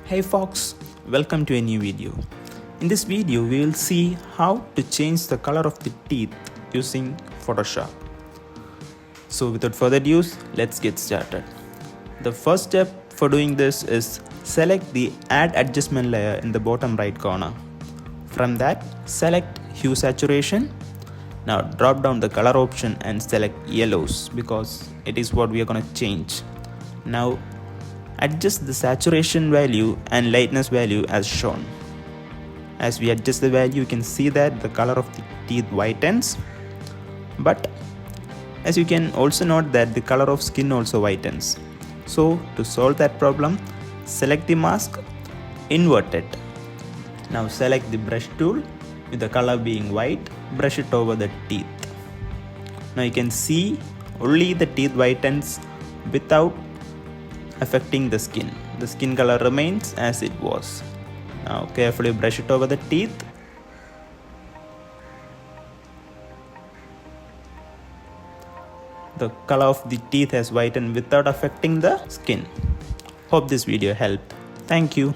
Hey folks, welcome to a new video. In this video, we will see how to change the color of the teeth using Photoshop. So without further ado, let's get started. The first step for doing this is select the Add Adjustment layer in the bottom right corner. From that, select Hue Saturation. Now drop down the color option and select yellows because it is what we are going to change. Now adjust the saturation value and lightness value as shown. As we adjust the value, you can see that the color of the teeth whitens, but as you can also note that the color of skin also whitens. So to solve that problem, select the mask, invert it. Now select the brush tool with the color being white, brush it over the teeth. Now you can see only the teeth whitens without affecting the skin. The skin color remains as it was. Now carefully brush it over the teeth. The color of the teeth has whitened without affecting the skin. Hope this video helped. Thank you.